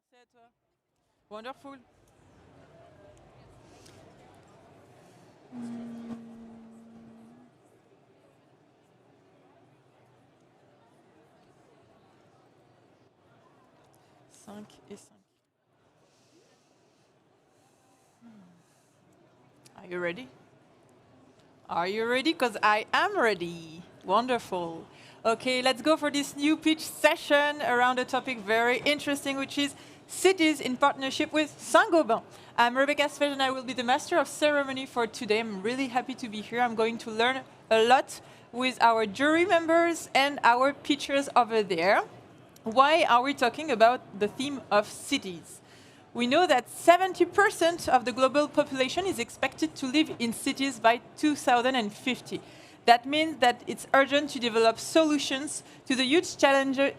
Merci à toi. Wonderful. Cinq et 5. Are you ready? Are you ready? Because I am ready. Wonderful. Okay, let's go for this new pitch session around a topic very interesting, which is cities in partnership with Saint-Gobain. I'm Rebecca Sesion. I will be the master of ceremony for today. I'm really happy to be here. I'm going to learn a lot with our jury members and our pitchers over there. Why are we talking about the theme of cities? We know that 70% of the global population is expected to live in cities by 2050. That means that it's urgent to develop solutions to the huge challenges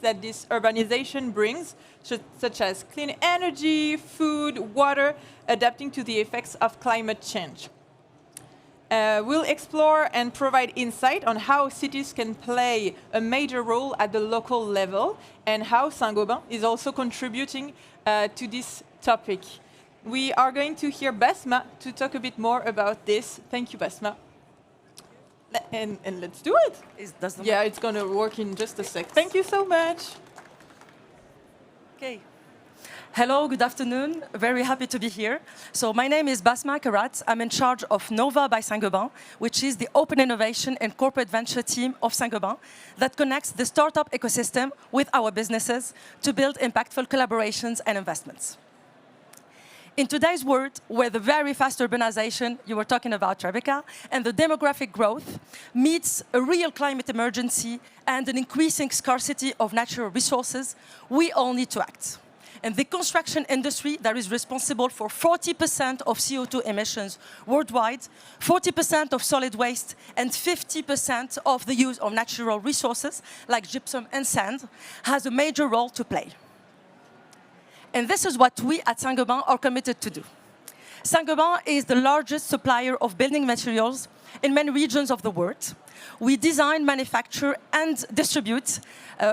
that this urbanization brings, such as clean energy, food, water, adapting to the effects of climate change. We'll explore and provide insight on how cities can play a major role at the local level and how Saint-Gobain is also contributing to this topic. We are going to hear Basma to talk a bit more about this. Thank you, Basma. And let's do it. Yeah, it's going to work in just a sec. Thank you so much. Okay. Hello, good afternoon. Very happy to be here. So my name is Basma Karat. I'm in charge of Nova by Saint-Gobain, which is the open innovation and corporate venture team of Saint-Gobain that connects the startup ecosystem with our businesses to build impactful collaborations and investments. In today's world, where the very fast urbanization you were talking about, Rebecca, and the demographic growth meets a real climate emergency and an increasing scarcity of natural resources, we all need to act. And the construction industry that is responsible for 40% of CO2 emissions worldwide, 40% of solid waste, and 50% of the use of natural resources like gypsum and sand, has a major role to play. And this is what we at Saint-Gobain are committed to do. Saint-Gobain is the largest supplier of building materials in many regions of the world. We design, manufacture, and distribute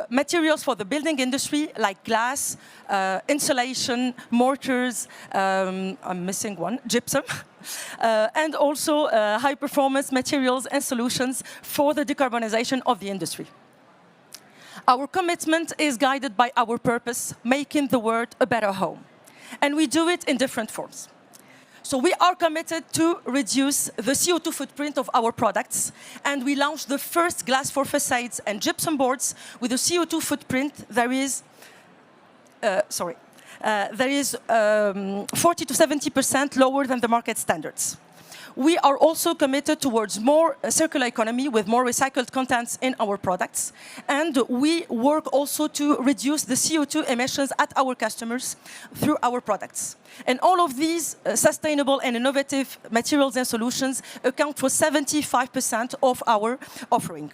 materials for the building industry like glass, insulation, mortars, I'm missing one, gypsum, and also high-performance materials and solutions for the decarbonization of the industry. Our commitment is guided by our purpose, making the world a better home. And we do it in different forms. So we are committed to reduce the CO2 footprint of our products, and we launched the first glass for facades and gypsum boards with a CO2 footprint that is, 40 to 70% lower than the market standards. We are also committed towards more circular economy with more recycled contents in our products. And we work also to reduce the CO2 emissions at our customers through our products. And all of these sustainable and innovative materials and solutions account for 75% of our offering.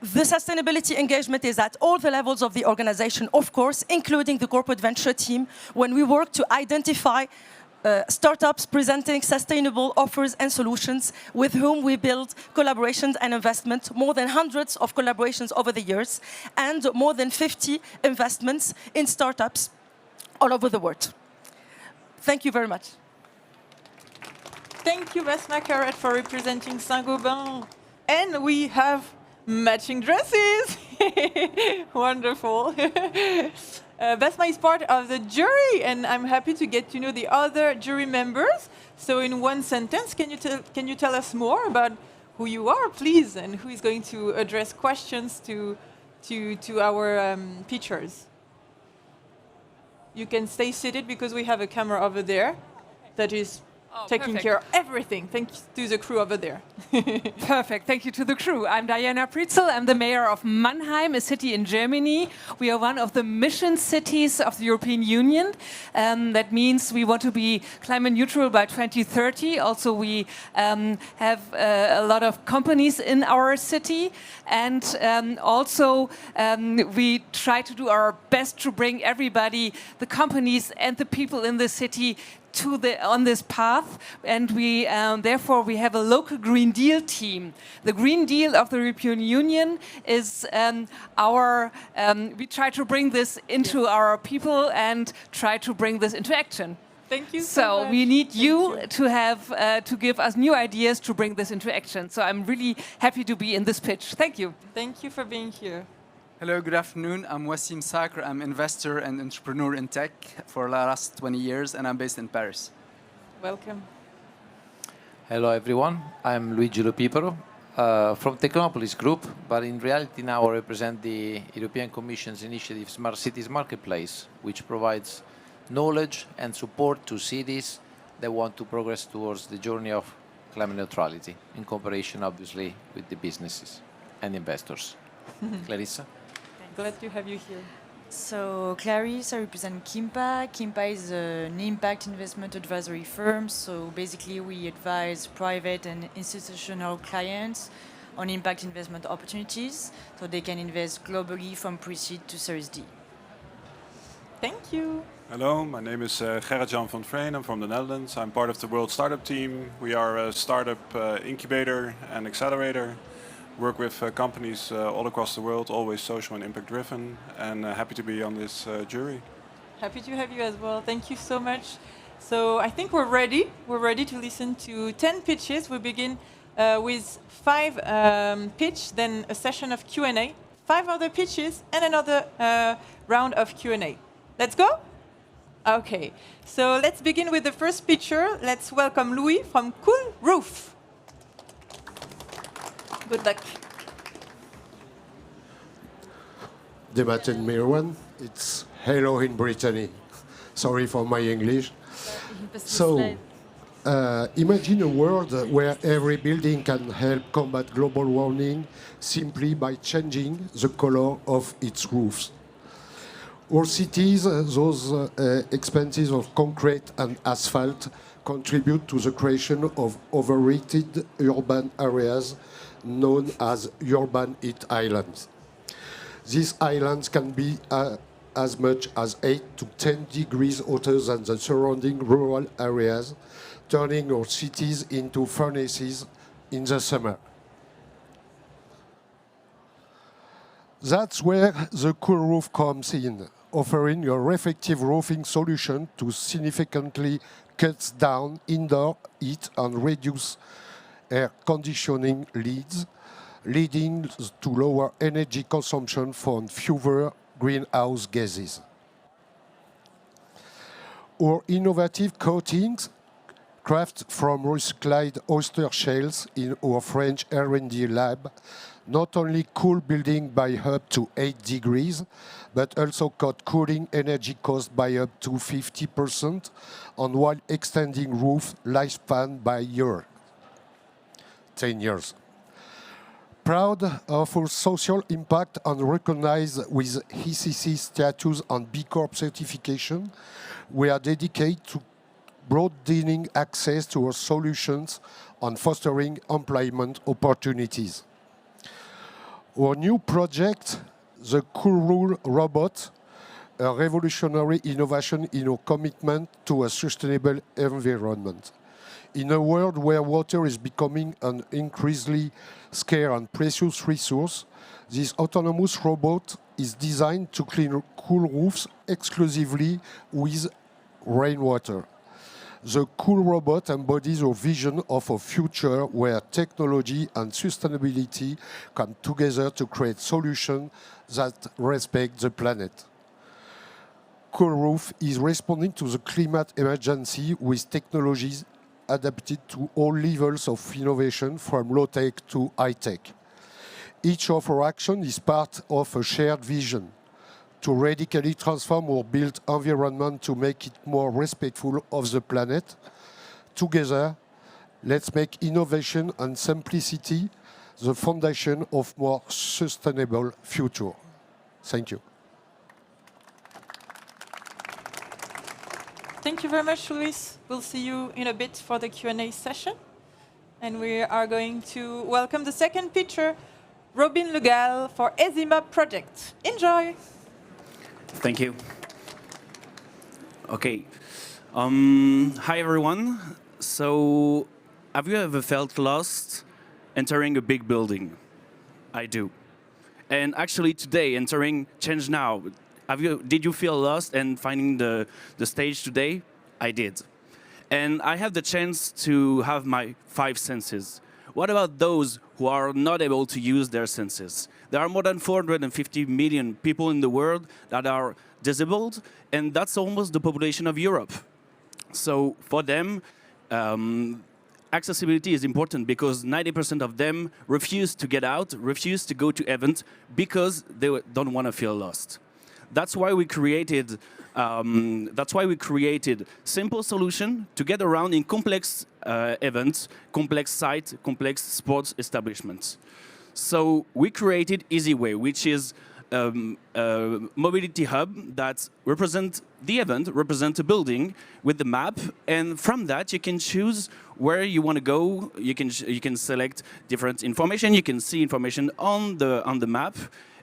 The sustainability engagement is at all the levels of the organization, of course, including the corporate venture team, when we work to identify startups presenting sustainable offers and solutions with whom we build collaborations and investment, more than hundreds of collaborations over the years, and more than 50 investments in startups all over the world. Thank you very much. Thank you, Basma Karat, for representing Saint-Gobain. And we have matching dresses. Wonderful. Basma is part of the jury, and I'm happy to get to know the other jury members. So in one sentence, can you tell us more about who you are, please, and who is going to address questions to our pitchers? You can stay seated because we have a camera over there that is taking care of everything. Thanks to the crew over there. Perfect. Thank you to the crew. I'm Diana Prietzel. I'm the mayor of Mannheim, a city in Germany. We are one of the mission cities of the European Union. That means we want to be climate neutral by 2030. Also, we have a lot of companies in our city. And also, we try to do our best to bring everybody, the companies and the people in the city, on this path, and therefore we have a local Green Deal team. The Green Deal of the European Union is we try to bring this into our people and try to bring this into action. Thank you so much. We need you to give us new ideas to bring this into action. So I'm really happy to be in this pitch. Thank you. Thank you for being here. Hello, good afternoon. I'm Wassim Sakr. I'm investor and entrepreneur in tech for the last 20 years, and I'm based in Paris. Welcome. Hello, everyone. I'm Luigi Lopiparo from Technopolis Group, but in reality now I represent the European Commission's initiative Smart Cities Marketplace, which provides knowledge and support to cities that want to progress towards the journey of climate neutrality, in cooperation, obviously, with the businesses and investors. Clarissa? Glad to have you here. So, Clarice, I represent Kimpa. Kimpa is an impact investment advisory firm. So, basically, we advise private and institutional clients on impact investment opportunities so they can invest globally from pre-seed to Series D. Thank you. Hello, my name is Gerrit-Jan van Vreen. I'm from the Netherlands. I'm part of the World Startup Team. We are a startup incubator and accelerator. Work with companies all across the world, always social and impact driven, and happy to be on this jury. Happy to have you as well. Thank you so much. So I think we're ready. We're ready to listen to 10 pitches. We begin with 5 pitch, then a session of Q&A, 5 other pitches, and another round of Q&A. Let's go? Okay. So let's begin with the first pitcher. Let's welcome Louis from Cool Roof. Good luck. The Matin Mirwan, it's hello in Brittany. Sorry for my English. So, imagine a world where every building can help combat global warming simply by changing the color of its roofs. Our cities, those expenses of concrete and asphalt, contribute to the creation of overrated urban areas known as urban heat islands. These islands can be as much as 8 to 10 degrees hotter than the surrounding rural areas, turning our cities into furnaces in the summer. That's where the Cool Roof comes in, offering a effective roofing solution to significantly cut down indoor heat and reduce air conditioning leads, leading to lower energy consumption from fewer greenhouse gases. Our innovative coatings, crafted from recycled oyster shells in our French R&D lab, not only cool building by up to 8 degrees, but also cut cooling energy cost by up to 50%, and while extending roof lifespan by 10 years. Proud of our social impact and recognized with ECC status and B Corp certification, we are dedicated to broadening access to our solutions and fostering employment opportunities. Our new project, the Cool Robot, a revolutionary innovation in our commitment to a sustainable environment. In a world where water is becoming an increasingly scarce and precious resource, this autonomous robot is designed to clean cool roofs exclusively with rainwater. The Cool Robot embodies our vision of a future where technology and sustainability come together to create solutions that respect the planet. Cool Roof is responding to the climate emergency with technologies adapted to all levels of innovation, from low-tech to high-tech. Each of our actions is part of a shared vision to radically transform our built environment to make it more respectful of the planet. Together, let's make innovation and simplicity the foundation of a more sustainable future. Thank you. Thank you very much, Luis. We'll see you in a bit for the Q&A session. And we are going to welcome the second pitcher, Robin Legal, for EZYMOB project. Enjoy. Thank you. Okay. Hi everyone. So, have you ever felt lost entering a big building? I do. And actually today, entering ChangeNOW, did you feel lost and finding the stage today? I did. And I have the chance to have my 5 senses. What about those who are not able to use their senses? There are more than 450 million people in the world that are disabled, and that's almost the population of Europe. So for them, accessibility is important because 90% of them refuse to get out, refuse to go to events because they don't want to feel lost. That's why we created. Simple solution to get around in complex events, complex sites, complex sports establishments. So we created EZYMOB, which is a mobility hub that represents the event, represents a building with the map, and from that you can choose where you want to go. You can select different information. You can see information on the map,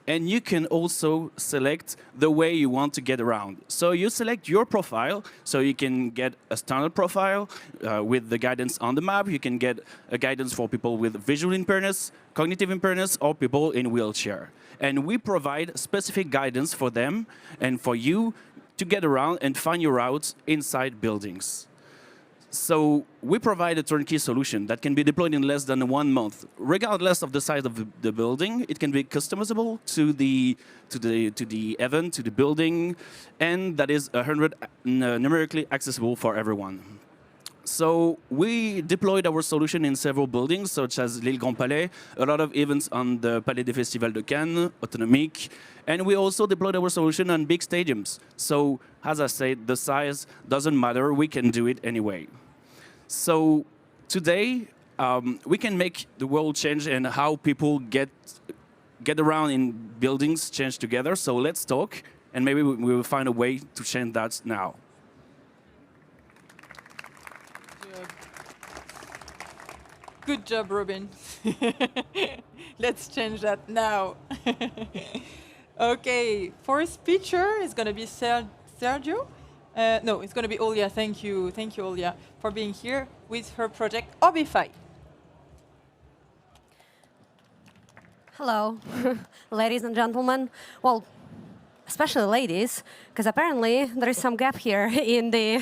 and you can also select the way you want to get around. So you select your profile, so you can get a standard profile with the guidance on the map. You can get a guidance for people with visual impairments, cognitive impairments, or people in wheelchair. And we provide specific guidance for them and for you to get around and find your routes inside buildings. So we provide a turnkey solution that can be deployed in less than 1 month, regardless of the size of the building. It can be customizable to the event, to the building, and that is numerically accessible for everyone. So we deployed our solution in several buildings, such as l'Île Grand Palais, a lot of events on the Palais des Festivals de Cannes, Autonomique, and we also deployed our solution on big stadiums. So, as I said, the size doesn't matter, we can do it anyway. So today, we can make the world change and how people get around in buildings change together. So let's talk, and maybe we will find a way to change that now. Good job, Robin. Let's change that now. Okay, first speaker is going to be Sergio. No, it's going to be Olia. Thank you, Olia, for being here with her project Orbify. Hello, ladies and gentlemen. Well, especially ladies, because apparently there is some gap here in the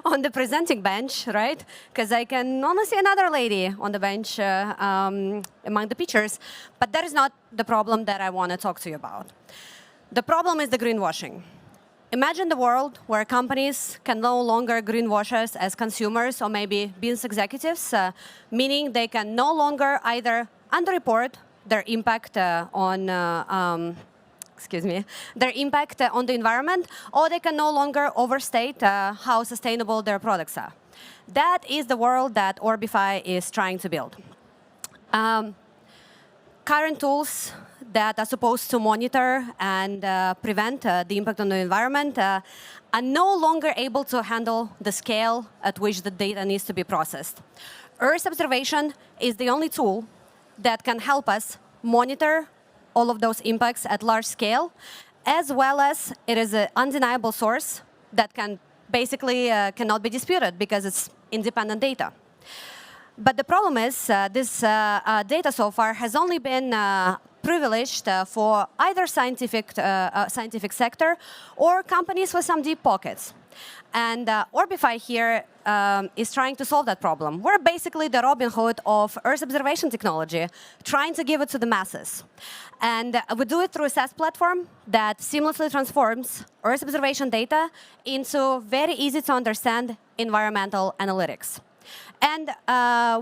on the presenting bench, right? Because I can only see another lady on the bench among the pictures, but that is not the problem that I want to talk to you about. The problem is the greenwashing. Imagine the world where companies can no longer greenwash us as consumers or maybe business executives, meaning they can no longer either underreport their impact their impact on the environment, or they can no longer overstate how sustainable their products are. That is the world that Orbify is trying to build. Current tools that are supposed to monitor and prevent the impact on the environment are no longer able to handle the scale at which the data needs to be processed. Earth observation is the only tool that can help us monitor all of those impacts at large scale, as well as it is an undeniable source that can basically cannot be disputed because it's independent data. But the problem is this data so far has only been privileged for either scientific sector or companies with some deep pockets. And Orbify here is trying to solve that problem. We're basically the Robin Hood of Earth observation technology, trying to give it to the masses. And we do it through a SaaS platform that seamlessly transforms Earth observation data into very easy to understand environmental analytics. And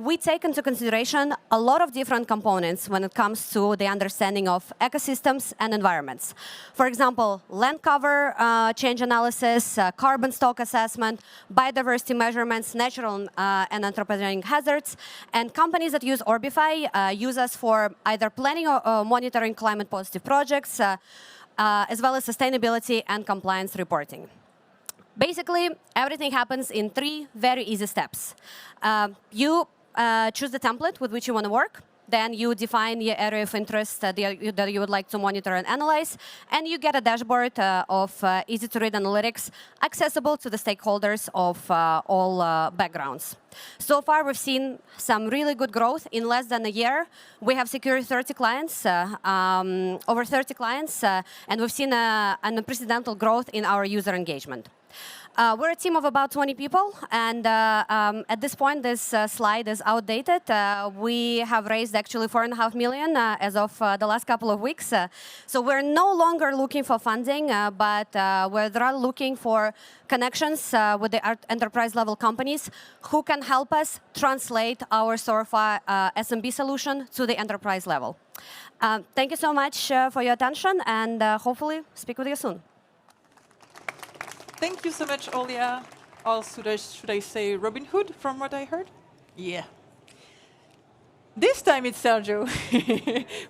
we take into consideration a lot of different components when it comes to the understanding of ecosystems and environments. For example, land cover change analysis, carbon stock assessment, biodiversity measurements, natural and anthropogenic hazards. And companies that use Orbify use us for either planning or monitoring climate positive projects, as well as sustainability and compliance reporting. Basically, everything happens in 3 very easy steps. You choose the template with which you want to work. Then you define your area of interest that you would like to monitor and analyze, and you get a dashboard of easy-to-read analytics accessible to the stakeholders of all backgrounds. So far, we've seen some really good growth in less than a year. We have secured 30 clients, over 30 clients, and we've seen an unprecedented growth in our user engagement. We're a team of about 20 people, and at this point, this slide is outdated. We have raised actually $4.5 million as of the last couple of weeks. So we're no longer looking for funding, but we're rather looking for connections with the enterprise-level companies who can help us translate our SORFA SMB solution to the enterprise level. Thank you so much for your attention, and hopefully speak with you soon. Thank you so much, Olia. Also, should I say Robin Hood, from what I heard? Yeah. This time it's Sergio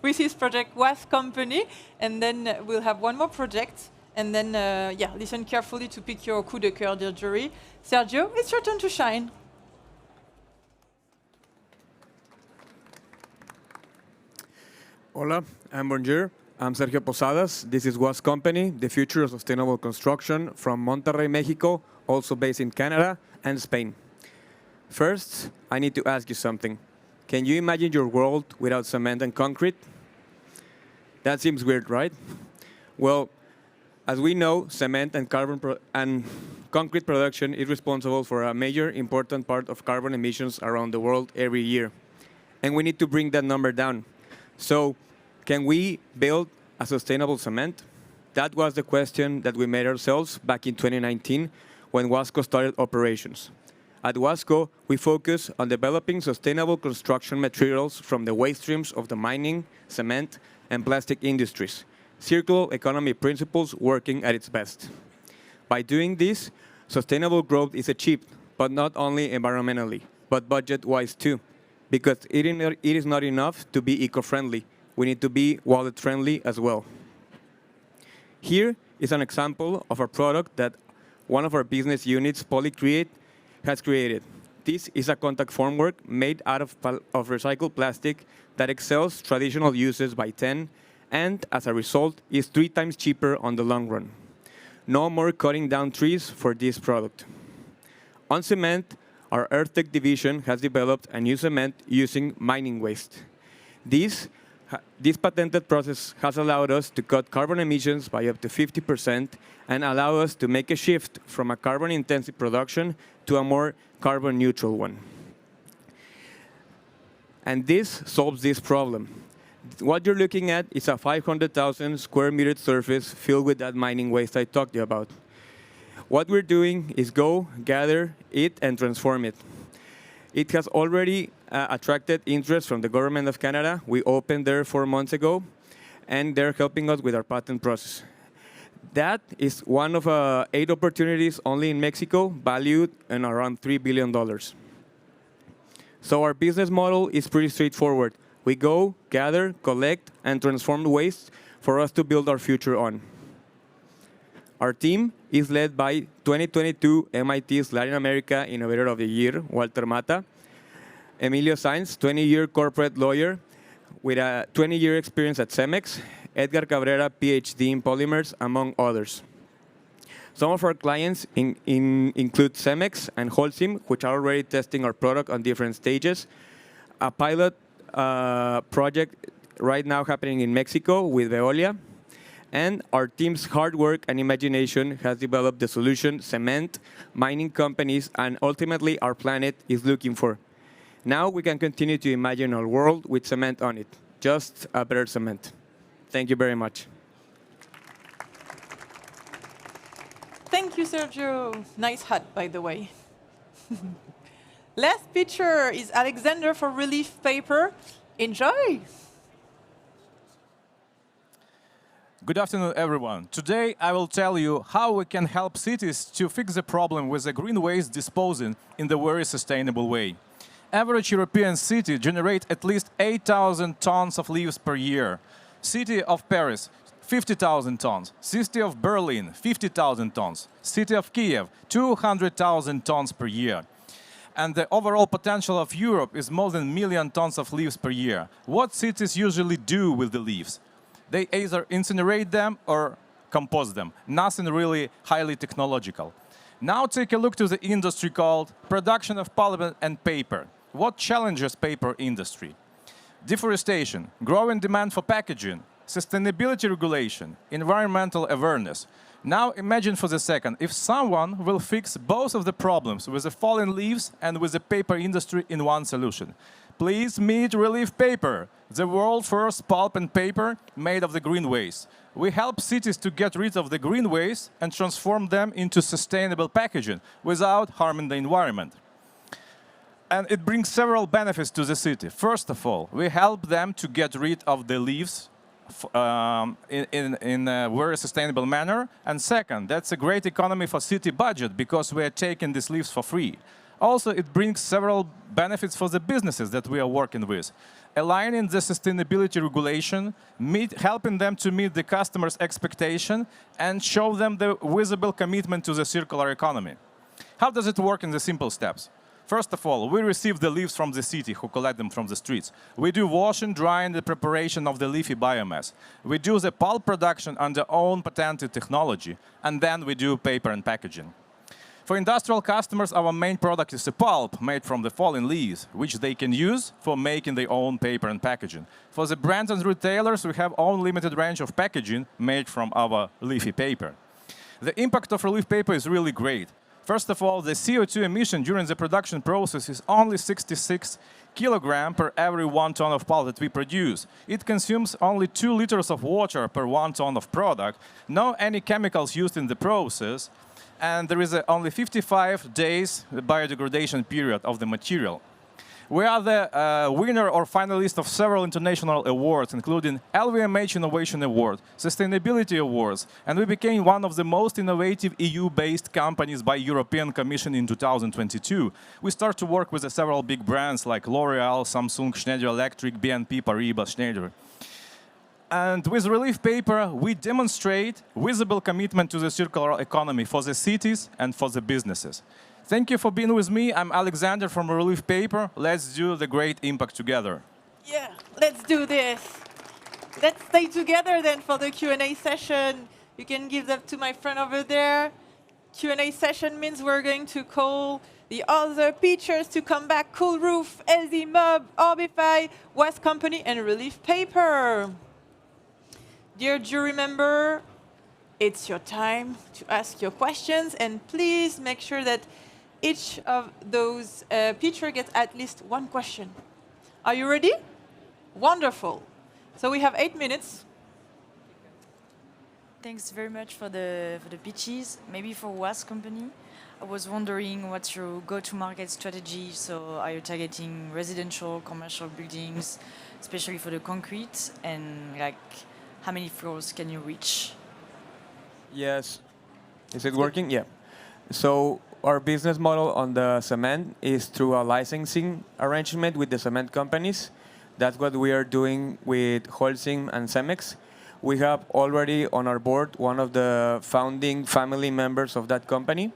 with his project Was Company, and then we'll have one more project, and then, yeah, listen carefully to pick your coup de cœur, dear jury. Sergio, it's your turn to shine. Hola, and bonjour. I'm Sergio Posadas. This is Was Company, the future of sustainable construction from Monterrey, Mexico, also based in Canada and Spain. First, I need to ask you something. Can you imagine your world without cement and concrete? That seems weird, right? Well, as we know, cement and concrete production is responsible for a major important part of carbon emissions around the world every year. And we need to bring that number down. So, can we build a sustainable cement? That was the question that we made ourselves back in 2019 when Wasco started operations. At Wasco, we focus on developing sustainable construction materials from the waste streams of the mining, cement, and plastic industries. Circular economy principles working at its best. By doing this, sustainable growth is achieved, but not only environmentally, but budget-wise too, because it is not enough to be eco-friendly. We need to be wallet-friendly as well. Here is an example of a product that one of our business units, Polycreate, has created. This is a contact formwork made out of recycled plastic that excels traditional uses by 10, and as a result, is 3 times cheaper on the long run. No more cutting down trees for this product. On cement, our EarthTech division has developed a new cement using mining waste. This patented process has allowed us to cut carbon emissions by up to 50% and allow us to make a shift from a carbon-intensive production to a more carbon-neutral one. And this solves this problem. What you're looking at is a 500,000 square meter surface filled with that mining waste I talked to you about. What we're doing is go, gather it, and transform it. It has already attracted interest from the government of Canada. We opened there 4 months ago, and they're helping us with our patent process. That is one of 8 opportunities only in Mexico, valued in around $3 billion. So our business model is pretty straightforward. We go, gather, collect, and transform waste for us to build our future on. Our team is led by 2022 MIT's Latin America Innovator of the Year, Walter Mata, Emilio Sainz, 20-year corporate lawyer with a 20-year experience at Cemex, Edgar Cabrera, PhD in polymers, among others. Some of our clients include Cemex and Holcim, which are already testing our product on different stages, a pilot project right now happening in Mexico with Veolia, and our team's hard work and imagination has developed the solution cement, mining companies, and ultimately our planet is looking for. Now we can continue to imagine our world with cement on it, just a better cement. Thank you very much. Thank you, Sergio. Nice hat, by the way. Last picture is Alexander for Relief Paper. Enjoy. Good afternoon, everyone. Today, I will tell you how we can help cities to fix the problem with the green waste disposing in the very sustainable way. Average European city generates at least 8,000 tons of leaves per year. City of Paris, 50,000 tons. City of Berlin, 50,000 tons. City of Kiev, 200,000 tons per year. And the overall potential of Europe is more than 1 million tons of leaves per year. What cities usually do with the leaves? They either incinerate them or compost them. Nothing really highly technological. Now take a look to the industry called production of pulp and paper. What challenges paper industry? Deforestation, growing demand for packaging, sustainability regulation, environmental awareness. Now imagine for the second, if someone will fix both of the problems with the fallen leaves and with the paper industry in one solution. Please meet Relief Paper, the world's first pulp and paper made of the green waste. We help cities to get rid of the green waste and transform them into sustainable packaging without harming the environment. And it brings several benefits to the city. First of all, we help them to get rid of the leaves in a very sustainable manner. And second, that's a great economy for city budget because we are taking these leaves for free. Also, it brings several benefits for the businesses that we are working with. Aligning the sustainability regulation, helping them to meet the customer's expectation, and show them the visible commitment to the circular economy. How does it work in the simple steps? First of all, we receive the leaves from the city, who collect them from the streets. We do washing, drying, the preparation of the leafy biomass. We do the pulp production under own patented technology, and then we do paper and packaging. For industrial customers, our main product is a pulp made from the fallen leaves, which they can use for making their own paper and packaging. For the brands and retailers, we have our own limited range of packaging made from our leafy paper. The impact of relief paper is really great. First of all, the CO2 emission during the production process is only 66 kilograms per every 1 ton of pulp that we produce. It consumes only 2 liters of water per 1 ton of product, no any chemicals used in the process, and there is only 55 days biodegradation period of the material. We are the winner or finalist of several international awards, including LVMH Innovation Award, Sustainability Awards, and we became one of the most innovative EU-based companies by European Commission in 2022. We start to work with several big brands like L'Oreal, Samsung, Schneider Electric, BNP Paribas, Schneider. And with relief paper, we demonstrate visible commitment to the circular economy for the cities and for the businesses. Thank you for being with me. I'm Alexander from Relief Paper. Let's do the great impact together. Yeah, let's do this. Let's stay together then for the Q&A session. You can give that to my friend over there. Q&A session means we're going to call the other pitchers to come back. Cool Roof, EZYMOB, Orbify, West Company, and Relief Paper. Dear jury member, it's your time to ask your questions, and please make sure that each of those pitchers gets at least one question. Are you ready? Wonderful. So we have 8 minutes. Thanks very much for the pitches. Maybe for WAS company, I was wondering what's your go-to-market strategy. So are you targeting residential, commercial buildings, especially for the concrete, and like how many floors can you reach? Yes. Is it working? Yeah. So our business model on the cement is through a licensing arrangement with the cement companies. That's what we are doing with Holcim and Cemex. We have already on our board one of the founding family members of that company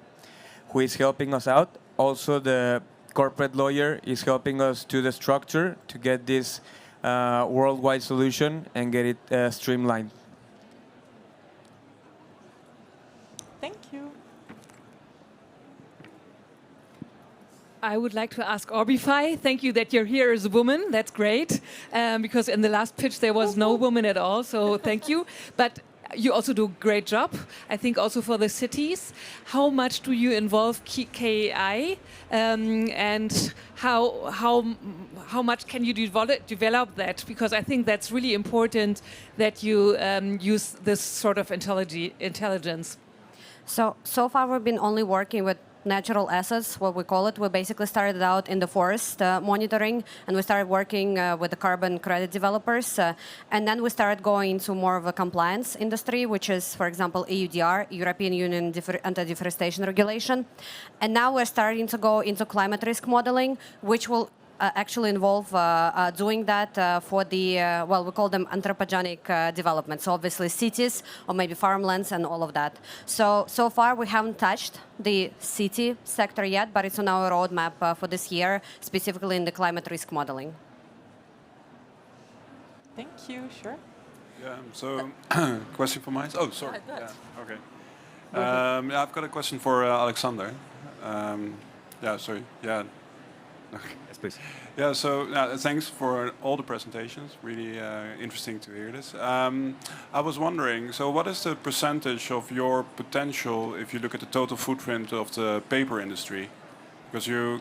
who is helping us out. Also, the corporate lawyer is helping us to the structure to get this worldwide solution and get it streamlined. Thank you. I would like to ask Orbify. Thank you that you're here as a woman. That's great, because in the last pitch there was no woman at all, so thank you. But you also do a great job, I think, also for the cities. How much do you involve KI, and how much can you develop that? Because I think that's really important that you use this sort of intelligence. So far we've been only working with natural assets, what we call it. We basically started out in the forest monitoring, and we started working with the carbon credit developers. And then we started going into more of a compliance industry, which is, for example, EUDR, European Union Anti-Deforestation Regulation. And now we're starting to go into climate risk modeling, which will actually involve doing that for the, well, we call them anthropogenic developments. So obviously cities or maybe farmlands and all of that. So far we haven't touched the city sector yet, but it's on our roadmap for this year, specifically in the climate risk modeling. Thank you, sure. Yeah, so question for mine. Oh, sorry. Yeah, okay. Yeah, I've got a question for Alexander. Yeah, sorry. Yeah. Yes, please. Yeah, so thanks for all the presentations. Really interesting to hear this. I was wondering, so what is the percentage of your potential if you look at the total footprint of the paper industry? Because you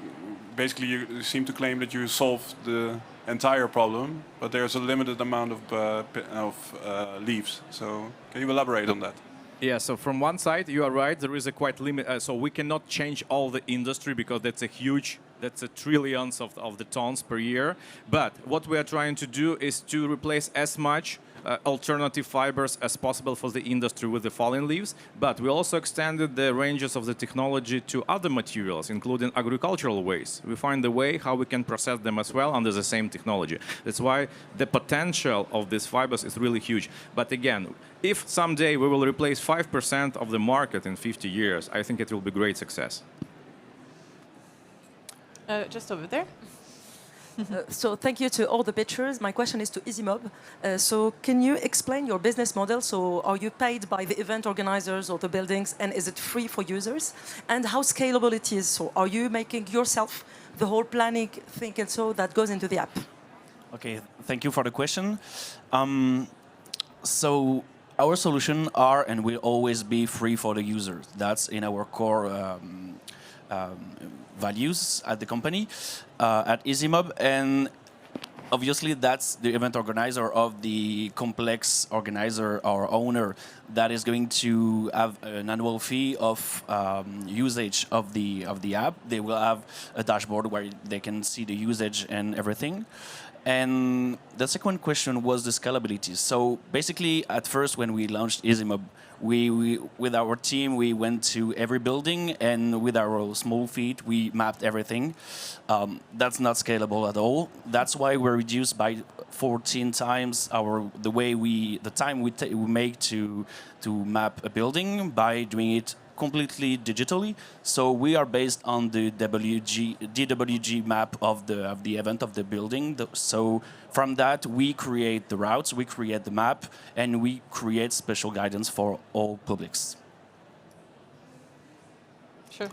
seem to claim that you solved the entire problem, but there's a limited amount of leaves. So can you elaborate on that? Yeah, so from one side, you are right, there is a quite limit, so we cannot change all the industry because that's a trillions of the tons per year. But what we are trying to do is to replace as much alternative fibers as possible for the industry with the fallen leaves, but we also extended the ranges of the technology to other materials, including agricultural waste. We find a way how we can process them as well under the same technology. That's why the potential of these fibers is really huge. But again, if someday we will replace 5% of the market in 50 years, I think it will be great success. Just over there. So thank you to all the pitchers. My question is to EZYMOB. So can you explain your business model? So are you paid by the event organizers or the buildings, and is it free for users? And how scalable it is? So are you making yourself the whole planning thing and so that goes into the app? Okay, thank you for the question. So our solution are and will always be free for the users. That's in our core values at the company, at EZYMOB, and obviously that's the event organizer of the complex organizer or owner that is going to have an annual fee of usage of the app. They will have a dashboard where they can see the usage and everything. And the second question was the scalability. So basically, at first, when we launched EZYMOB, we with our team, we went to every building, and with our small feet, we mapped everything. That's not scalable at all. That's why we're reduced by 14 times the time we make to map a building by doing it completely digitally. So we are based on the DWG map of the event of the building. So from that, we create the routes, we create the map, and we create special guidance for all publics. Sure.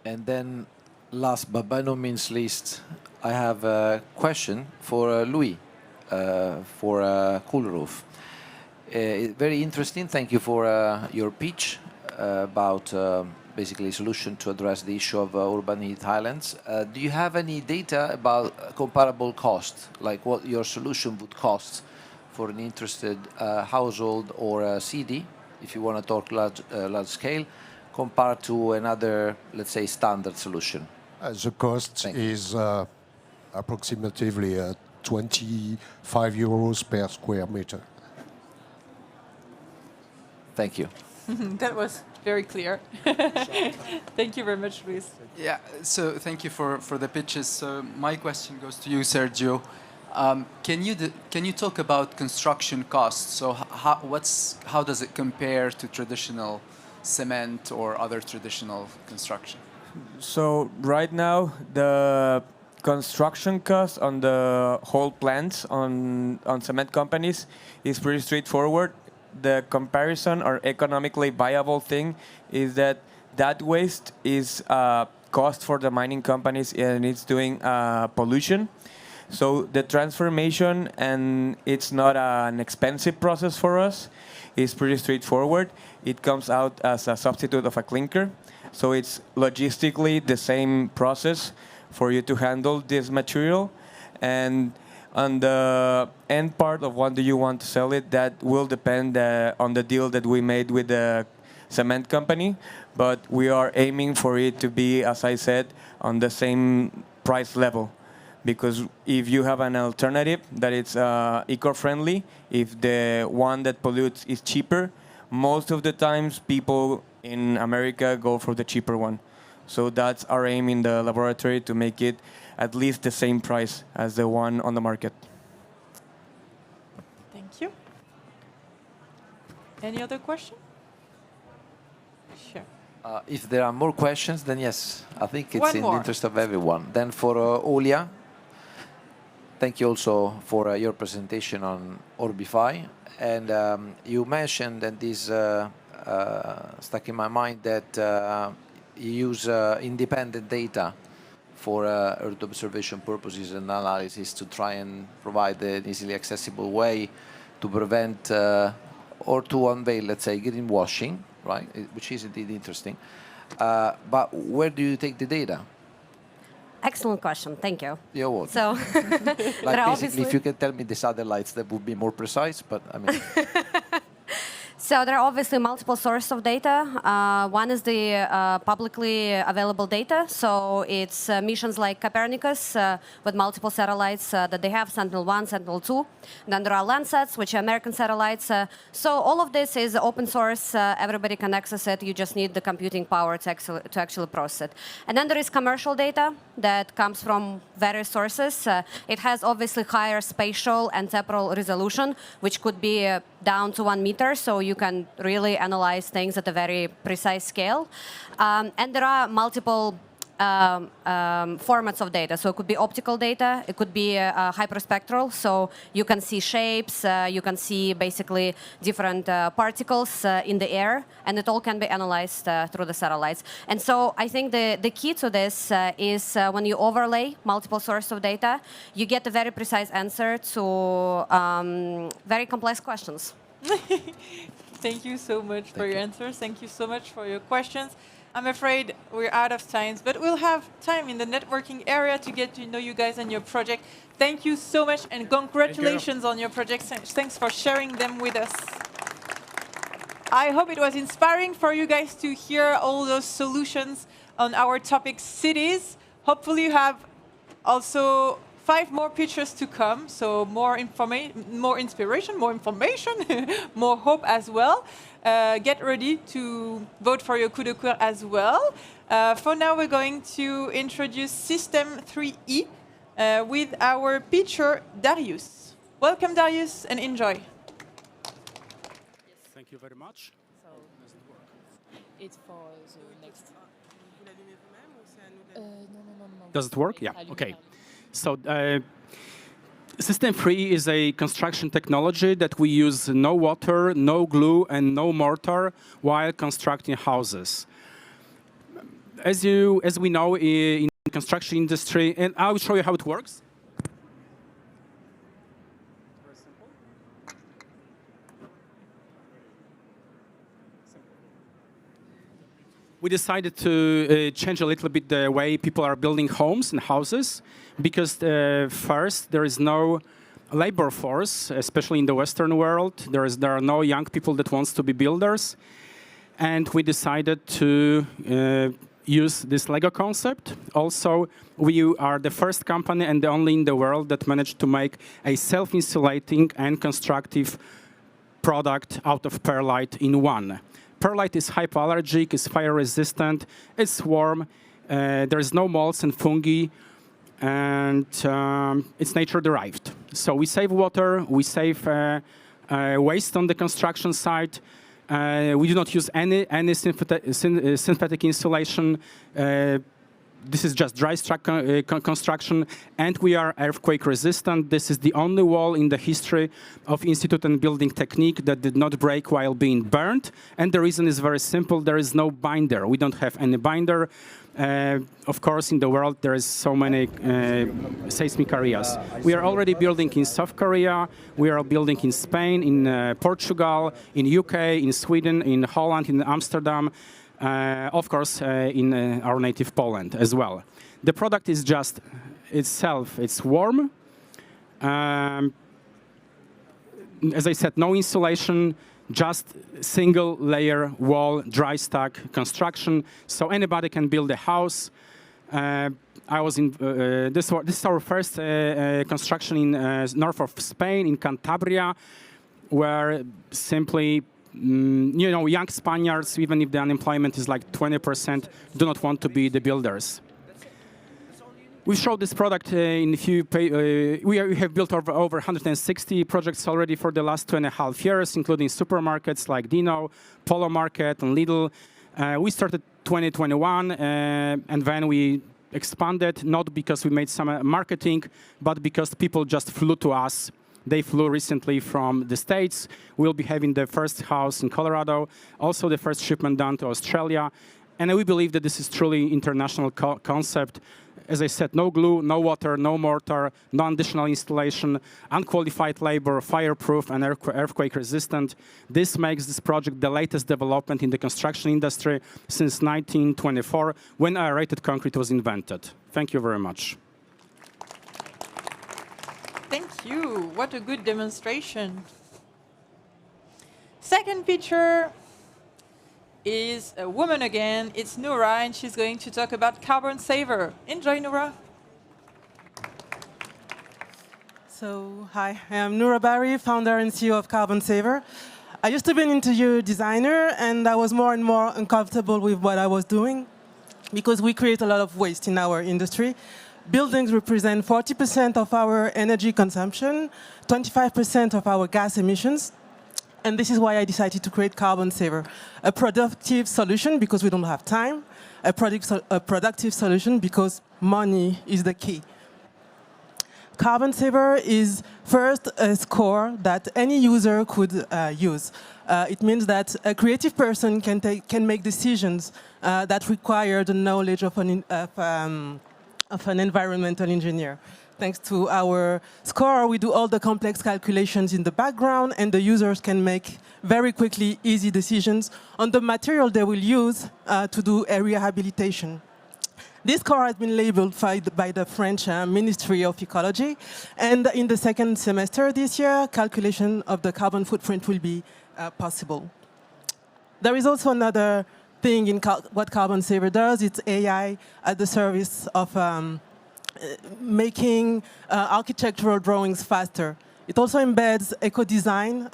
And then, last but by no means least, I have a question for Louis for Cool Roof. Very interesting. Thank you for your pitch about basically a solution to address the issue of urban heat islands. Do you have any data about comparable cost, like what your solution would cost for an interested household or city, if you want to talk large scale, compared to another, let's say, standard solution? The cost is approximately 25 euros per square meter. Thank you. That was very clear. Thank you very much, Luis. Yeah, so thank you for the pitches. So my question goes to you, Sergio. Can you talk about construction costs? So how does it compare to traditional cement or other traditional construction? So right now, the construction cost on the whole plants on cement companies is pretty straightforward. The comparison or economically viable thing is that waste is cost for the mining companies, and it's doing pollution. So the transformation, and it's not an expensive process for us, is pretty straightforward. It comes out as a substitute of a clinker. So it's logistically the same process for you to handle this material. And on the end part of what do you want to sell it, that will depend on the deal that we made with the cement company. But we are aiming for it to be, as I said, on the same price level. Because if you have an alternative that it's eco-friendly, if the one that pollutes is cheaper, most of the times people in America go for the cheaper one. So that's our aim in the laboratory, to make it at least the same price as the one on the market. Thank you. Any other question? Sure. If there are more questions, then yes, I think it's One in more. the interest of everyone. Then for Olia, thank you also for your presentation on Orbify. And you mentioned, and this stuck in my mind, that you use independent data for Earth observation purposes and analysis to try and provide an easily accessible way to prevent or to unveil, let's say, greenwashing, right? Which is indeed interesting. But where do you take the data? Excellent question. Thank you. You're welcome. So, Like basically, if you can tell me the satellites, that would be more precise. But I mean. So there are obviously multiple sources of data. One is the publicly available data. So it's missions like Copernicus with multiple satellites that they have, Sentinel-1, Sentinel-2. Then there are Landsats, which are American satellites. So all of this is open source. Everybody can access it. You just need the computing power to actually process it. And then there is commercial data that comes from various sources. It has obviously higher spatial and temporal resolution, which could be down to 1 meter. So you can really analyze things at a very precise scale. And there are multiple formats of data. So it could be optical data, it could be hyperspectral, so you can see shapes, you can see basically different particles in the air, and it all can be analyzed through the satellites. And so I think the key to this is when you overlay multiple sources of data, you get a very precise answer to very complex questions. Thank you so much for your answers. Thank you so much for your questions. I'm afraid we're out of time, but we'll have time in the networking area to get to know you guys and your project. Thank you so much, and congratulations on your project. Thanks for sharing them with us. I hope it was inspiring for you guys to hear all those solutions on our topic cities. Hopefully you have also 5 more pictures to come, so more inspiration, more information, more hope as well. Get ready to vote for your coup de cœur as well. For now, we're going to introduce System 3E with our pitcher, Darius. Welcome, Darius, and enjoy. Thank you very much. So, it's for the next. Does it work? Yeah, okay. So System 3 is a construction technology that we use no water, no glue, and no mortar while constructing houses. As we know in the construction industry, and I will show you how it works. Very simple. We decided to change a little bit the way people are building homes and houses, because first, there is no labor force, especially in the Western world. There are no young people that wants to be builders. And we decided to use this Lego concept. Also, we are the first company and the only in the world that managed to make a self-insulating and constructive product out of perlite in one. Perlite is hypoallergic, it's fire resistant, it's warm, there is no molds and fungi, and it's nature derived. So we save water, we save waste on the construction site. We do not use any synthetic insulation. This is just dry construction, and we are earthquake resistant. This is the only wall in the history of Institute and Building Technique that did not break while being burned. And the reason is very simple. There is no binder. We don't have any binder. Of course, in the world, there is so many seismic areas. We are already building in South Korea. We are building in Spain, in Portugal, in UK, in Sweden, in Holland, in Amsterdam. Of course, in our native Poland as well. The product is just itself, it's warm. As I said, no insulation, just single layer wall, dry stack construction. So anybody can build a house. This is our first construction in north of Spain, in Cantabria, where simply young Spaniards, even if the unemployment is like 20%, do not want to be the builders. We showed this product in a few. We have built over 160 projects already for the last 2.5 years, including supermarkets like Dino, Polo Market, and Lidl. We started 2021, and then we expanded, not because we made some marketing, but because people just flew to us. They flew recently from the States. We'll be having the first house in Colorado, also the first shipment done to Australia. And we believe that this is truly international concept. As I said, no glue, no water, no mortar, no additional installation, unqualified labor, fireproof, and earthquake resistant. This makes this project the latest development in the construction industry since 1924, when aerated concrete was invented. Thank you very much. Thank you. What a good demonstration. Second picture is a woman again. It's Noura, and she's going to talk about Carbon Saver. Enjoy, Noura. So, hi, I'm Noura Barry, founder and CEO of Carbon Saver. I used to be an interior designer, and I was more and more uncomfortable with what I was doing because we create a lot of waste in our industry. Buildings represent 40% of our energy consumption, 25% of our gas emissions. And this is why I decided to create Carbon Saver, a productive solution because we don't have time, a productive solution because money is the key. Carbon Saver is first a score that any user could use. It means that a creative person can make decisions that require the knowledge of an environmental engineer. Thanks to our score, we do all the complex calculations in the background, and the users can make very quickly easy decisions on the material they will use to do a rehabilitation. This score has been labeled by the French Ministry of Ecology, and in the second semester this year, calculation of the carbon footprint will be possible. There is also another thing in what Carbon Saver does. It's AI at the service of making architectural drawings faster. It also embeds eco-design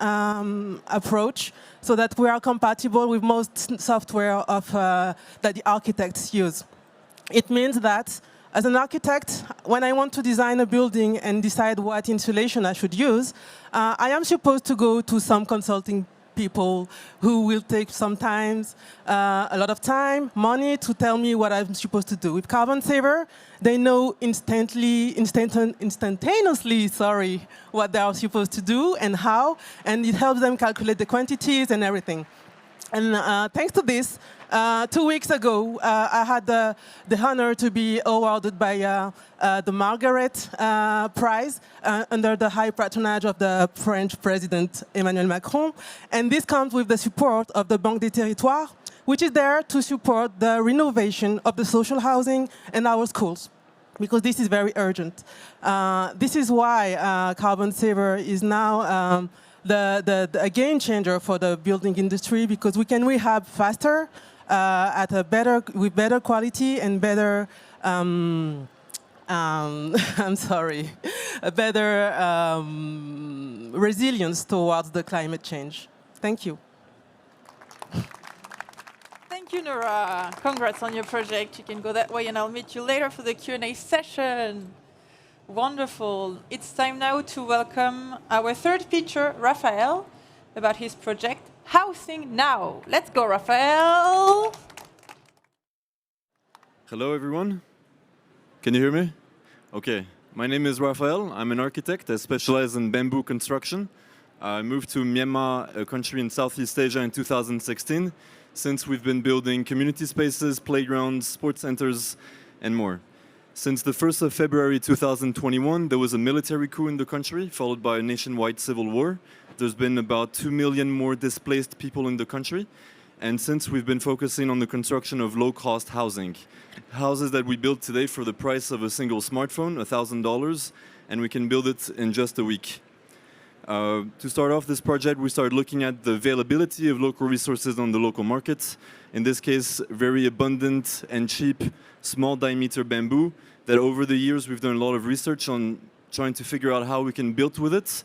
approach so that we are compatible with most software that the architects use. It means that as an architect, when I want to design a building and decide what insulation I should use, I am supposed to go to some consulting people who will take sometimes a lot of time, money to tell me what I'm supposed to do. With Carbon Saver, they know instantaneously, what they are supposed to do and how, and it helps them calculate the quantities and everything. And thanks to this, 2 weeks ago, I had the honor to be awarded by the Margaret Prize under the high patronage of the French President Emmanuel Macron. And this comes with the support of the Banque des Territoires, which is there to support the renovation of the social housing and our schools, because this is very urgent. This is why Carbon Saver is now a game changer for the building industry, because we can rehab faster, with better quality and better, a better resilience towards the climate change. Thank you. Thank you, Noura. Congrats on your project. You can go that way, and I'll meet you later for the Q&A session. Wonderful. It's time now to welcome our third speaker, Raphael, about his project, Housing Now. Let's go, Raphael. Hello, everyone. Can you hear me? Okay. My name is Raphael. I'm an architect. I specialize in bamboo construction. I moved to Myanmar, a country in Southeast Asia, in 2016. Since we've been building community spaces, playgrounds, sports centers, and more. Since the 1st of February 2021, there was a military coup in the country, followed by a nationwide civil war. There's been about 2 million more displaced people in the country. And since we've been focusing on the construction of low-cost housing. Houses that we build today for the price of a single smartphone, $1,000, and we can build it in just a week. To start off this project, we started looking at the availability of local resources on the local markets. In this case, very abundant and cheap, small diameter bamboo, that over the years we've done a lot of research on trying to figure out how we can build with it.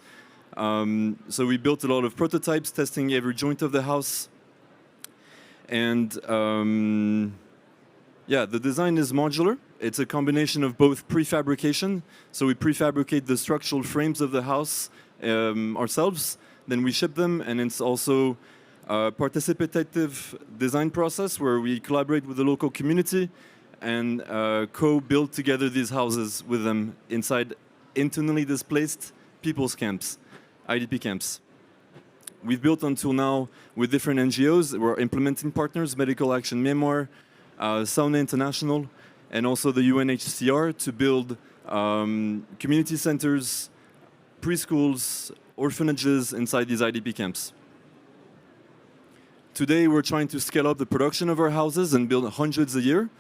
So we built a lot of prototypes, testing every joint of the house. And yeah, the design is modular. It's a combination of both prefabrication. So we prefabricate the structural frames of the house ourselves. Then we ship them, and it's also a participative design process where we collaborate with the local community and co-build together these houses with them inside internally displaced people's camps, IDP camps. We've built until now with different NGOs. We're implementing partners, Medical Action Myanmar, Sauna International, and also the UNHCR to build community centers, preschools, orphanages inside these IDP camps. Today, we're trying to scale up the production of our houses and build hundreds a year.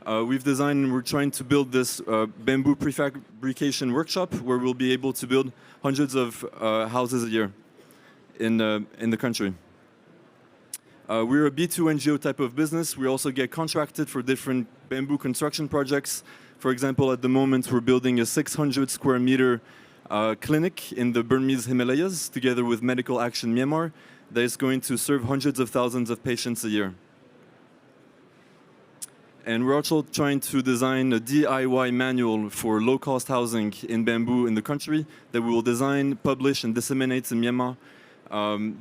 We've designed and we're trying to build this bamboo prefabrication workshop where we'll be able to build hundreds of houses a year in the country. We're a B2 NGO type of business. We also get contracted for different bamboo construction projects. For example, at the moment, we're building a 600 square meter clinic in the Burmese Himalayas together with Medical Action Myanmar that is going to serve hundreds of thousands of patients a year. And we're also trying to design a DIY manual for low-cost housing in bamboo in the country that we will design, publish, and disseminate in Myanmar.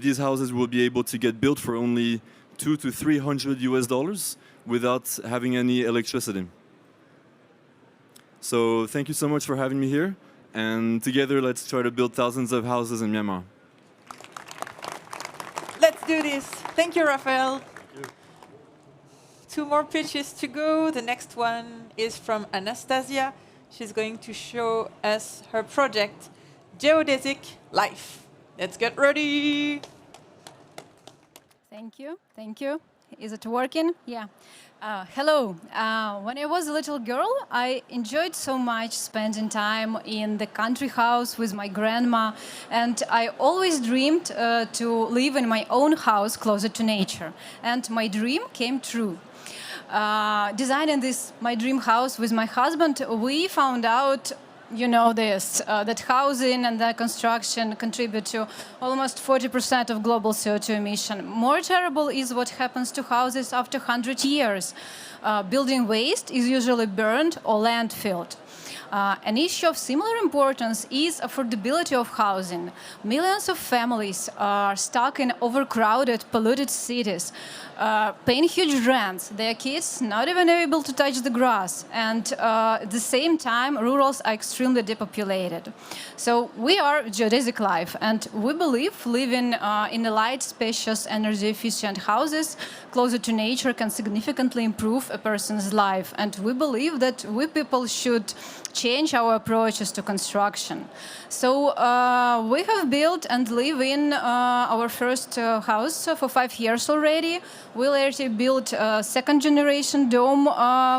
These houses will be able to get built for only $200 to $300 without having any electricity. So thank you so much for having me here. And together, let's try to build thousands of houses in Myanmar. Let's do this. Thank you, Raphael. Two more pitches to go. The next one is from Anastasia. She's going to show us her project, Geodesic.Life. Let's get ready. Thank you. Thank you. Is it working? Yeah. Hello. When I was a little girl, I enjoyed so much spending time in the country house with my grandma, and I always dreamed to live in my own house closer to nature. And my dream came true. Designing this my dream house with my husband, we found out, you know this, that housing and the construction contribute to almost 40% of global CO2 emission. More terrible is what happens to houses after 100 years. Building waste is usually burned or landfilled. An issue of similar importance is affordability of housing. Millions of families are stuck in overcrowded, polluted cities, paying huge rents, their kids not even able to touch the grass, and at the same time, rurals are extremely depopulated. So we are Geodesic.Life, and we believe living in a light, spacious, energy-efficient houses closer to nature can significantly improve a person's life, and we believe that we people should change our approaches to construction. So we have built and live in our first house for 5 years already. We later built a second-generation dome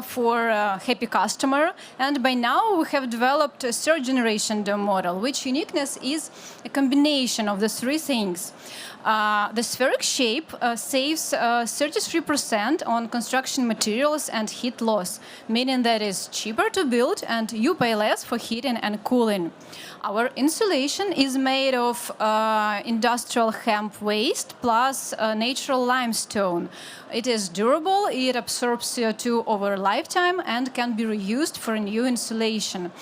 for a happy customer, and by now we have developed a third-generation dome model, which uniqueness is a combination of the three things. The spheric shape saves 33% on construction materials and heat loss, meaning that it's cheaper to build and you pay less for heating and cooling. Our insulation is made of industrial hemp waste plus natural limestone. It is durable, it absorbs CO2 over a lifetime and can be reused for new insulation.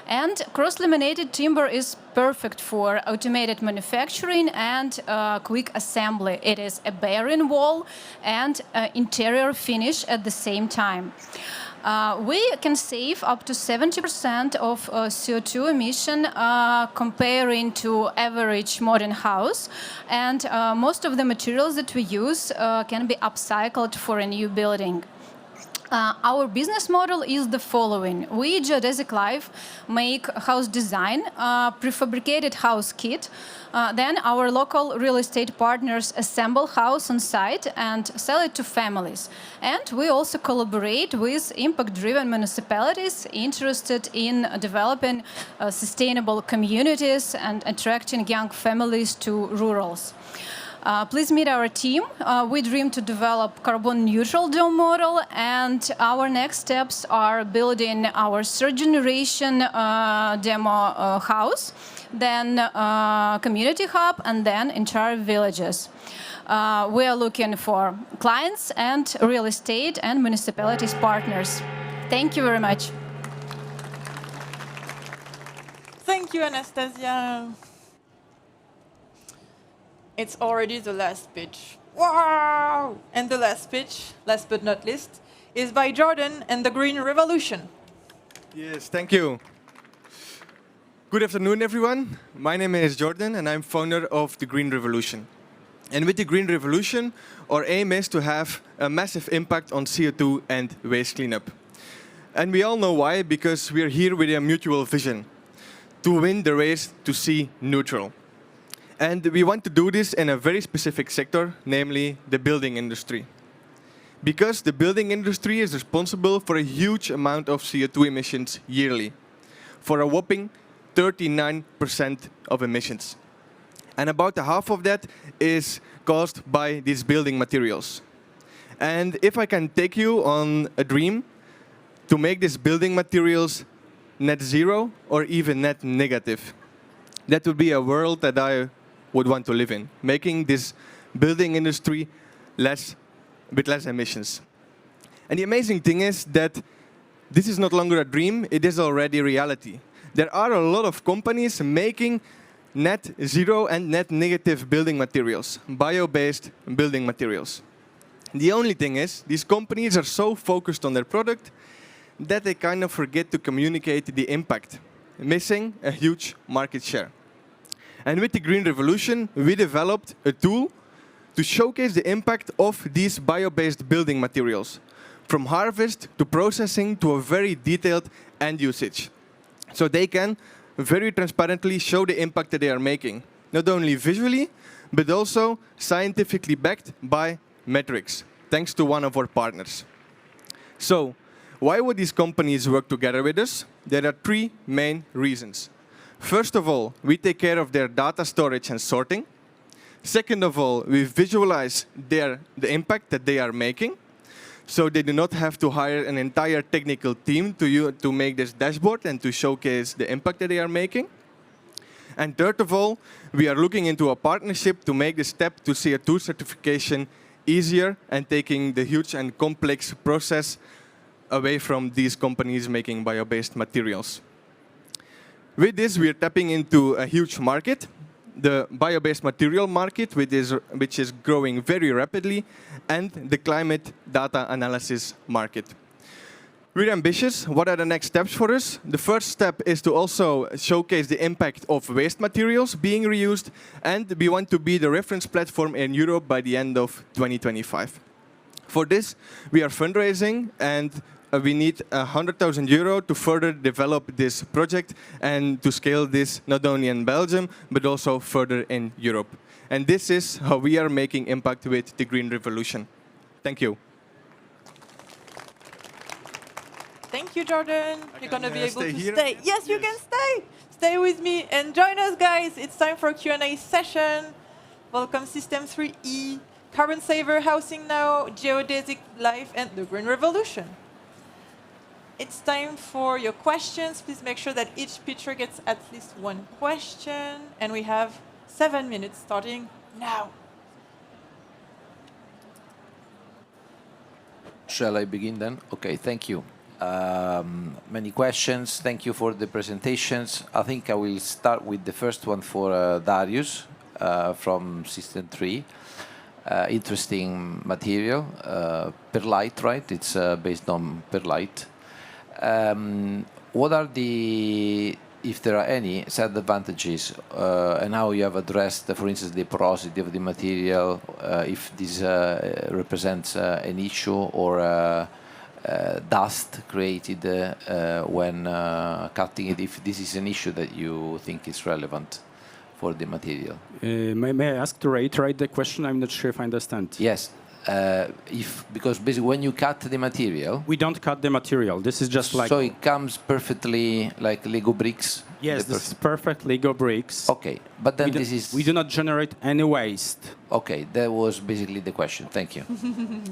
And cross-laminated timber is perfect for automated manufacturing and quick assembly. It is a bearing wall and interior finish at the same time. We can save up to 70% of CO2 emission comparing to average modern house. And most of the materials that we use can be upcycled for a new building. Our business model is the following. We, Geodesic.Life, make house design, prefabricated house kit. Then our local real estate partners assemble house on site and sell it to families. And we also collaborate with impact-driven municipalities interested in developing sustainable communities and attracting young families to rurals. Please meet our team. We dream to develop carbon-neutral dome model, and our next steps are building our third-generation demo house, then community hub, and then entire villages. We are looking for clients and real estate and municipalities partners. Thank you very much. Thank you, Anastasia. It's already the last pitch. Wow! And the last pitch, last but not least, is by Jordan and the Green Revolution. Yes, thank you. Good afternoon, everyone. My name is Jordan, and I'm founder of the Green Revolution. And with the Green Revolution, our aim is to have a massive impact on CO2 and waste cleanup. And we all know why, because we're here with a mutual vision to win the race to sea neutral. And we want to do this in a very specific sector, namely the building industry. Because the building industry is responsible for a huge amount of CO2 emissions yearly, for a whopping 39% of emissions. And about half of that is caused by these building materials. And if I can take you on a dream to make these building materials net zero or even net negative, that would be a world that I would want to live in, making this building industry with less emissions. And the amazing thing is that this is not longer a dream, it is already reality. There are a lot of companies making net zero and net negative building materials, bio-based building materials. The only thing is, these companies are so focused on their product that they kind of forget to communicate the impact, missing a huge market share. And with the Green Revolution, we developed a tool to showcase the impact of these bio-based building materials, from harvest to processing to a very detailed end usage. So they can very transparently show the impact that they are making, not only visually, but also scientifically backed by metrics, thanks to one of our partners. So, why would these companies work together with us? There are three main reasons. First of all, we take care of their data storage and sorting. Second of all, we visualize the impact that they are making, so they do not have to hire an entire technical team to make this dashboard and to showcase the impact that they are making. And third of all, we are looking into a partnership to make the step to CO2 certification easier and taking the huge and complex process away from these companies making bio-based materials. With this, we are tapping into a huge market, the bio-based material market, which is growing very rapidly, and the climate data analysis market. We're ambitious. What are the next steps for us? The first step is to also showcase the impact of waste materials being reused, and we want to be the reference platform in Europe by the end of 2025. For this, we are fundraising, and we need €100,000 to further develop this project and to scale this not only in Belgium, but also further in Europe. And this is how we are making impact with the Green Revolution. Thank you. Thank you, Jordan. You're going to be able to here? stay. Yes, you can stay. Stay with me and join us, guys. It's time for a Q&A session. Welcome System 3E, Carbon Saver, Housing Now, Geodesic.Life, and the Green Revolution. It's time for your questions. Please make sure that each pitcher gets at least one question. And we have 7 minutes starting now. Shall I begin then? Okay, thank you. Many questions. Thank you for the presentations. I think I will start with the first one for Darius from System 3. Interesting material, perlite, right? It's based on perlite. What are the, if there are any, disadvantages and how you have addressed, for instance, the porosity of the material, if this represents an issue, or dust created when cutting it, if this is an issue that you think is relevant for the material? May I ask to reiterate the question? I'm not sure if I understand. Yes. because basically when you cut the material, we don't cut the material. This is just like so it comes perfectly like Lego bricks. Yes, this is perfect Lego bricks. Okay, but then we do not generate any waste. Okay, that was basically the question. Thank you.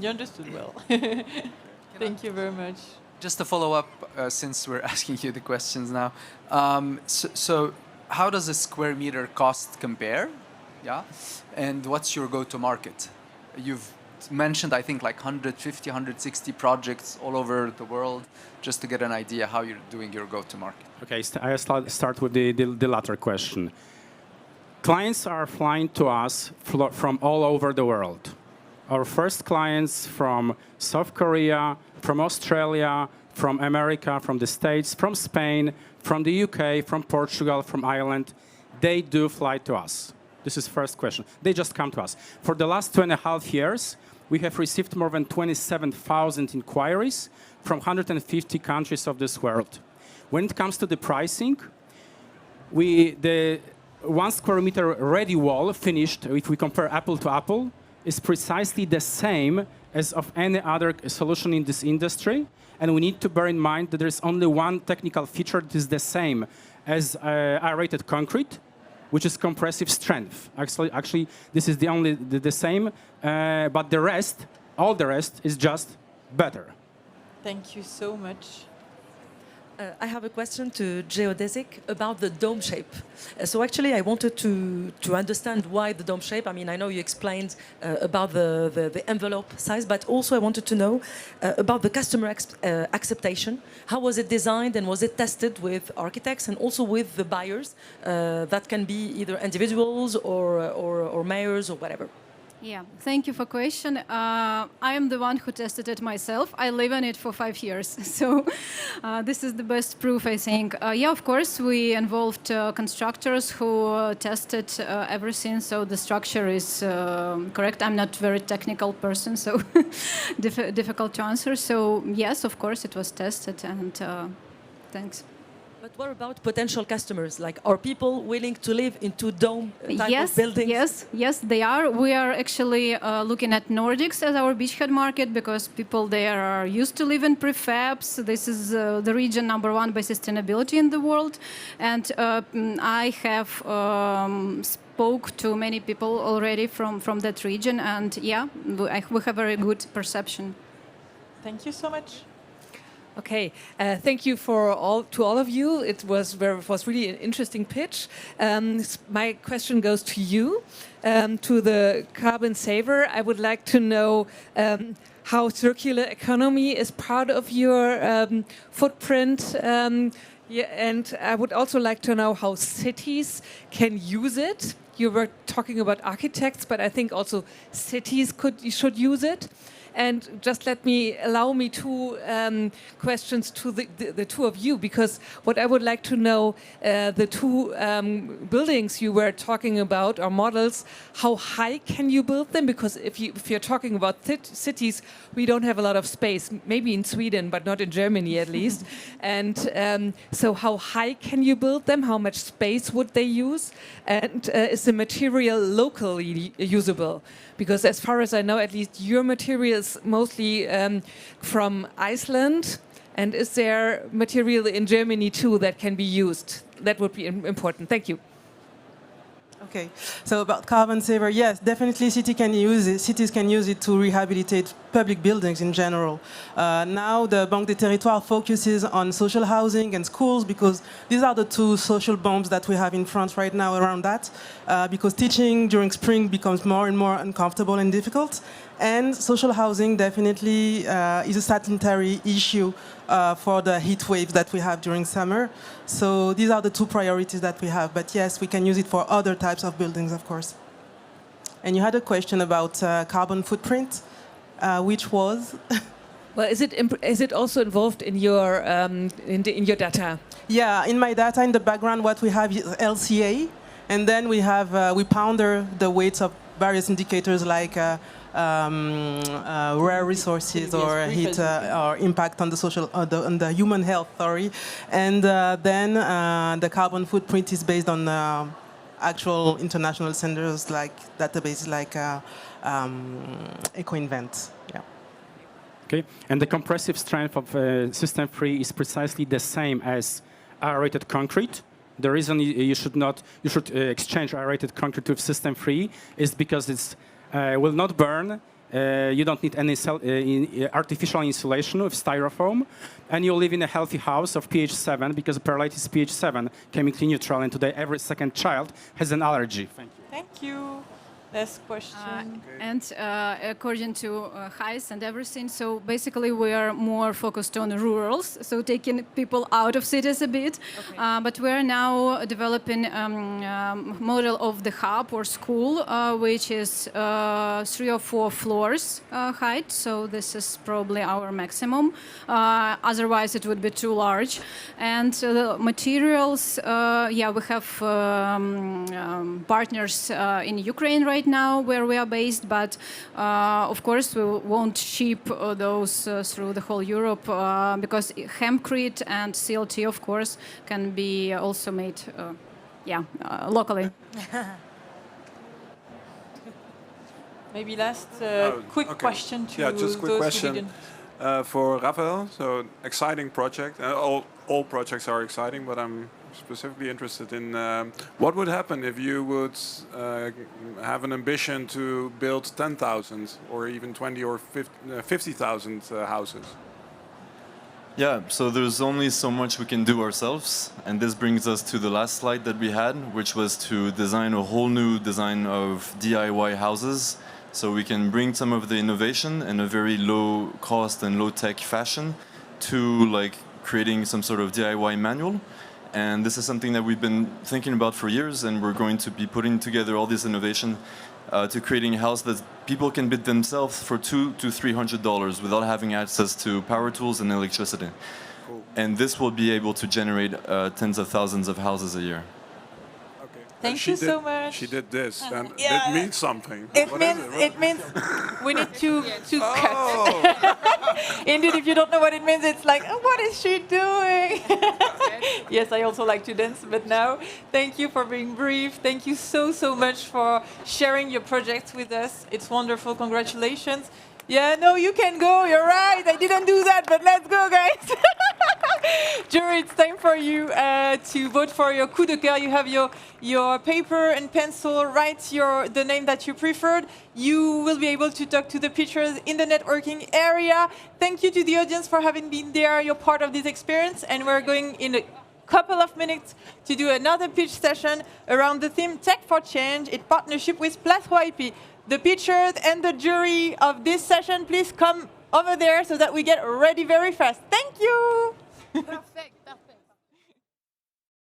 You understood well. Thank you very much. Just to follow up, since we're asking you the questions now, so how does a square meter cost compare? Yeah, and what's your go-to-market? You've mentioned, I think, like 150, 160 projects all over the world, just to get an idea how you're doing your go-to-market. Okay, I start with the latter question. Clients are flying to us from all over the world. Our first clients from South Korea, from Australia, from America, from the States, from Spain, from the UK, from Portugal, from Ireland, they do fly to us. This is first question. They just come to us. For the last 2.5 years, we have received more than 27,000 inquiries from 150 countries of this world. When it comes to the pricing, the 1 square meter ready wall finished, if we compare apple to apple, is precisely the same as of any other solution in this industry. And we need to bear in mind that there's only one technical feature that is the same as aerated concrete, which is compressive strength. Actually, this is the same, but the rest, all the rest, is just better. Thank you so much. I have a question to Geodesic about the dome shape. So actually, I wanted to understand why the dome shape. I mean, I know you explained about the envelope size, but also I wanted to know about the customer acceptation. How was it designed and was it tested with architects and also with the buyers? That can be either individuals or mayors or whatever. Yeah, thank you for question. I am the one who tested it myself. I live in it for 5 years, so this is the best proof, I think. Yeah, of course, we involved constructors who tested everything, so the structure is correct. I'm not a very technical person, so difficult to answer. So yes, of course, it was tested, and thanks. But what about potential customers? Like, are people willing to live into dome type of buildings? Yes, they are. We are actually looking at Nordics as our beachhead market because people there are used to live in prefabs. This is the region #1 by sustainability in the world. And I have spoke to many people already from that region. And yeah, we have a very good perception. Thank you so much. Okay, thank you to all of you. It was really an interesting pitch. My question goes to you, to the carbon saver. I would like to know how circular economy is part of your footprint. And I would also like to know how cities can use it. You were talking about architects, but I think also cities should use it. And just allow me two questions to the two of you, because what I would like to know, the two buildings you were talking about or models, how high can you build them? Because if you're talking about cities, we don't have a lot of space, maybe in Sweden, but not in Germany at least. And so how high can you build them? How much space would they use? And is the material locally usable? Because as far as I know, at least your material is mostly from Iceland. And is there material in Germany too that can be used? That would be important. Thank you. Okay, so about carbon saver, yes, definitely cities can use it to rehabilitate public buildings in general. Now the Banque des Territoires focuses on social housing and schools because these are the two social bombs that we have in France right now around that, because teaching during spring becomes more and more uncomfortable and difficult. And social housing definitely is a sanitary issue for the heat waves that we have during summer. So these are the two priorities that we have. But yes, we can use it for other types of buildings, of course. And you had a question about carbon footprint, which was? Well, is it also involved in your in your data? Yeah, in my data, in the background, what we have is LCA, and then we have we ponder the weights of various indicators like rare resources or heat or impact on the social on the human health. Sorry, and then the carbon footprint is based on actual international centers like databases like EcoInvent. Yeah. Okay, and the compressive strength of system 3 is precisely the same as aerated concrete. The reason you should exchange aerated concrete with system 3 is because it will not burn. You don't need any artificial insulation with styrofoam, and you live in a healthy house of pH 7 because perlite is pH 7, chemically neutral, and today every second child has an allergy. Thank you. Thank you. Last question. And according to HICE and everything, so basically we are more focused on rurals, so taking people out of cities a bit. But we are now developing model of the hub or school, which is 3 or 4 floors height. So this is probably our maximum. Otherwise, it would be too large. And the materials, yeah, we have partners in Ukraine right now where we are based, but of course we won't ship those through the whole Europe because hempcrete and CLT, of course, can be also made, locally. Maybe last quick question to just quick those question. who didn't. For Raphael, so exciting project. All projects are exciting, but I'm specifically interested in what would happen if you would have an ambition to build 10,000 or even 20 or 50,000 houses. Yeah, so there's only so much we can do ourselves, and this brings us to the last slide that we had, which was to design a whole new design of DIY houses. So we can bring some of the innovation in a very low cost and low tech fashion to like creating some sort of DIY manual. And this is something that we've been thinking about for years, and we're going to be putting together all this innovation to creating a house that people can build themselves for $200 to $300 without having access to power tools and electricity. Cool. And this will be able to generate tens of thousands of houses a year. Thank you so much. She did this, and it means something. It means we need to cut. Indeed, if you don't know what it means, it's like, oh, what is she doing? Yes, I also like to dance, but now, thank you for being brief. Thank you so much for sharing your projects with us. It's wonderful. Congratulations. Yeah, no, you can go. You're right. I didn't do that, but let's go, guys. Jury, it's time for you to vote for your coup de cœur. You have your paper and pencil. Write the name that you preferred. You will be able to talk to the pitchers in the networking area. Thank you to the audience for having been there. You're part of this experience, and we're going in a couple of minutes to do another pitch session around the theme Tech for Change in partnership with Place IP. The pitchers and the jury of this session, please come over there so that we get ready very fast. Thank you. Perfect.